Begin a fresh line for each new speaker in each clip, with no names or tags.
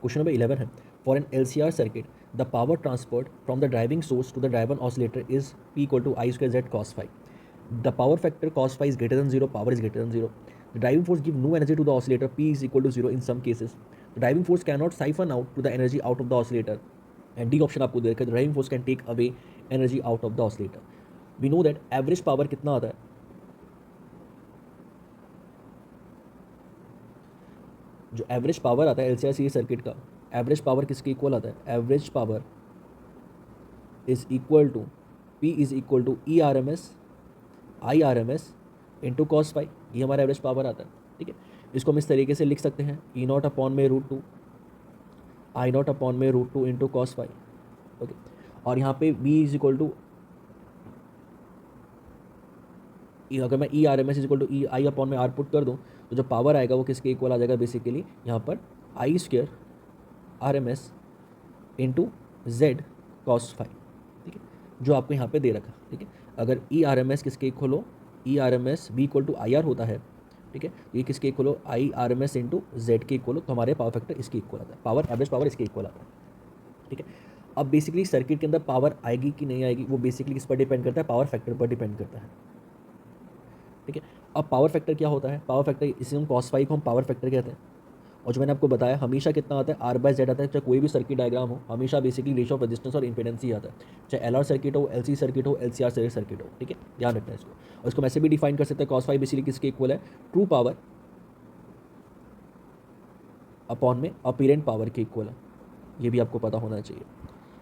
Question number 11 है, for an LCR circuit the power transferred from the driving source to the driven oscillator is P equal to I square Z cos phi. The power factor cos phi is greater than 0, power is greater than 0. The driving force give no energy to the oscillator, P is equal to 0 in some cases. The driving force cannot siphon out to the energy out of the oscillator. And D option आपको दे रखा है, the driving force can take away energy out of the oscillator. We know that average power कितना आता है, जो average power आता है LCR सीरीज सर्किट का, एवरेज पावर किसके इक्वल आता है, average power is equal to P is equal to ERMS IRMS into cos phi, ये हमारा एवरेज पावर आता है। ठीक है, इसको हम इस तरीके से लिख सकते हैं, E नॉट अपॉन में √2 I नॉट अपॉन में √2 इंटू कॉस फाई। ओके, और यहाँ पे B इज इक्वल टू, अगर मैं ERMS is equal to I upon में R पुट कर दूँ तो जो पावर आएगा वो किसके इक्वल आ जाएगा, बेसिकली यहाँ पर I square RMS into Z cos phi. ठीक है, जो आपको यहाँ पे दे रखा। ठीक है, अगर ERMS किसके इक्वल हो, ERMS B equal to IR होता है। ठीक है, ये किसके इक्वल हो, IRMS इंटू Z के इक्वल हो, तो हमारे पावर फैक्टर इसके इक्वल आता है, पावर एवरेज पावर इसके इक्वल आता है। ठीक है, अब बेसिकली सर्किट के अंदर पावर आएगी कि नहीं आएगी वो बेसिकली किस पर डिपेंड करता है, पावर फैक्टर पर डिपेंड करता है। ठीक है, अब पावर फैक्टर क्या होता है, पावर फैक्टर इसे हम कॉस फाई को हम पावर फैक्टर कहते हैं। और जो मैंने आपको बताया हमेशा कितना आता है, R/Z आता है, चाहे कोई भी सर्किट डायग्राम हो हमेशा बेसिकली रेशियो ऑफ रेजिस्टेंस और इंपेडेंस ही आता है, चाहे LR सर्किट हो, LC सर्किट हो, LCR सर्किट हो। ठीक है, ध्यान रखना है इसको। और इसको ऐसे भी डिफाइन कर सकते हैं, कॉस फाई बेसिकली किसके इक्वल है, ट्रू पावर अपॉन में अपीरेंट पावर के इक्वल है, ये भी आपको पता होना चाहिए।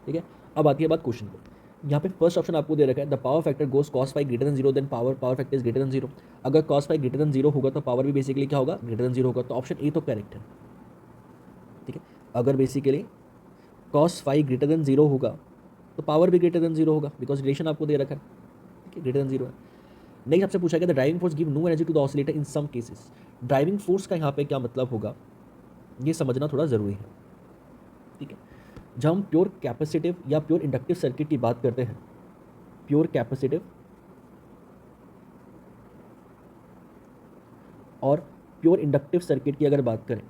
ठीक है, अब आती है बात क्वेश्चन पर। यहाँ पे फर्स्ट ऑप्शन आपको दे रखा है, the power factor goes cos phi greater than 0 then power factor is greater than 0। अगर कॉस फाई ग्रेटर देन 0 होगा तो पावर भी बेसिकली क्या होगा, ग्रेटर देन 0 होगा, तो ऑप्शन ए तो करेक्ट है। ठीक है, अगर basically cos phi greater than 0 होगा तो पावर भी ग्रेटर देन 0 होगा, बिकॉज रिलेशन आपको दे रखा है। ठीक है, ग्रेटर देन 0 है। नेक्स्ट आपसे पूछा गया, the driving force give no energy to the oscillator in some cases. Driving force का यहाँ पे क्या मतलब होगा ये समझना थोड़ा ज़रूरी है। ठीक है, जब हम प्योर कैपेसिटिव या प्योर इंडक्टिव सर्किट की बात करते हैं, प्योर कैपेसिटिव और प्योर इंडक्टिव सर्किट की अगर बात करें,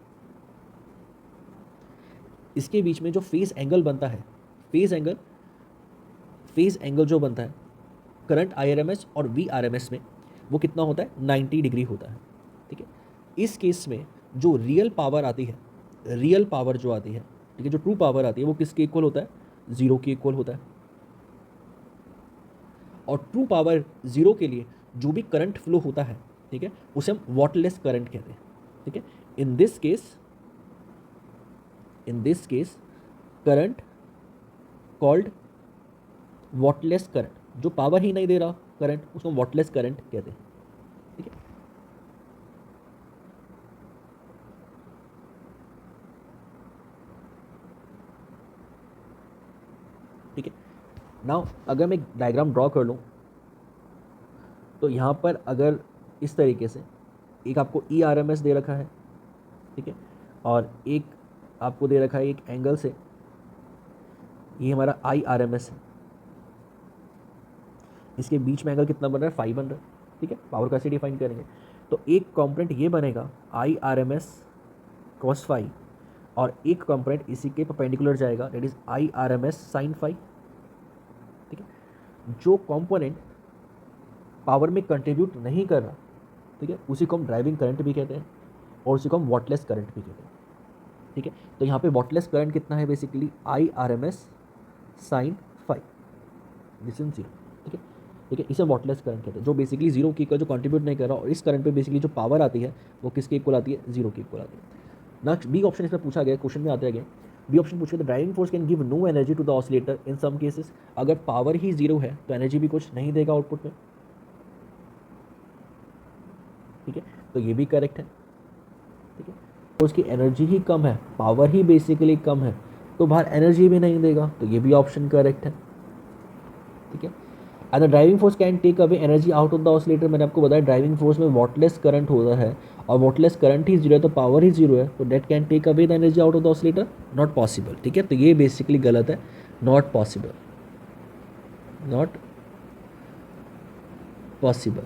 इसके बीच में जो फेज एंगल बनता है, फेज एंगल जो बनता है करंट IRMS और VRMS में, वो कितना होता है, 90 डिग्री होता है। ठीक है, इस केस में जो रियल पावर आती है, रियल पावर जो आती है, ठीक है, जो ट्रू पावर आती है वो किसके इक्वल होता है, 0 के इक्वल होता है। और ट्रू पावर 0 के लिए जो भी करंट फ्लो होता है, ठीक है, उसे हम वॉटलेस करंट कहते हैं। ठीक है, in this case current called wattless current, जो पावर ही नहीं दे रहा करंट, उसको वॉटलेस करंट कहते हैं। ठीक है, ठीक है, नाउ अगर मैं डायग्राम ड्रॉ कर लूँ तो यहाँ पर अगर इस तरीके से एक आपको ERMS दे रखा है, ठीक है, और एक आपको दे रखा है एक एंगल से, ये हमारा IRMS है, इसके बीच में एंगल कितना बन रहा है, 5 बन रहा है। ठीक है, पावर कैसे डिफाइन करेंगे, तो एक कंपोनेंट ये बनेगा IRMS cos फाई, और एक कंपोनेंट इसी के परपेंडिकुलर जाएगा, that is IRMS sin phi. ठीक है, जो कंपोनेंट पावर में कंट्रीब्यूट नहीं कर रहा, ठीक है, उसी को हम ड्राइविंग करंट भी कहते हैं और उसी को हम वॉटलेस करंट भी कहते हैं। ठीक है, तो यहाँ पे वॉटलेस करंट कितना है, basically IRMS sin phi, this is 0। ठीक है, ठीक है, इसे वॉटलेस करंट कहते हैं, जो बेसिकली 0 की जो कंट्रीब्यूट नहीं कर रहा, और इस करंट पे बेसिकली जो पावर आती है वो किसके इक्वल आती है, 0 के इक्वल आती है। नेक्स्ट बी ऑप्शन इसमें पूछा गया, क्वेश्चन में आते हैं बी ऑप्शन पूछा, the driving force can give no energy to the oscillator in some cases. अगर पावर ही 0 है तो एनर्जी भी कुछ नहीं देगा आउटपुट में। ठीक है, तो ये भी करेक्ट है। ठीक है, तो उसकी एनर्जी ही कम है, पावर ही बेसिकली कम है, तो बाहर एनर्जी भी नहीं देगा, तो ये भी ऑप्शन करेक्ट है। ठीक है, and the driving force can take away energy out of the oscillator. मैंने आपको बताया ड्राइविंग फोर्स में वॉटलेस करंट होता है, और वॉटलेस करंट ही 0 है तो पावर ही 0 है, तो that can take away the energy out of the oscillator, not possible. ठीक है, तो ये बेसिकली गलत है, नॉट पॉसिबल, नॉट पॉसिबल।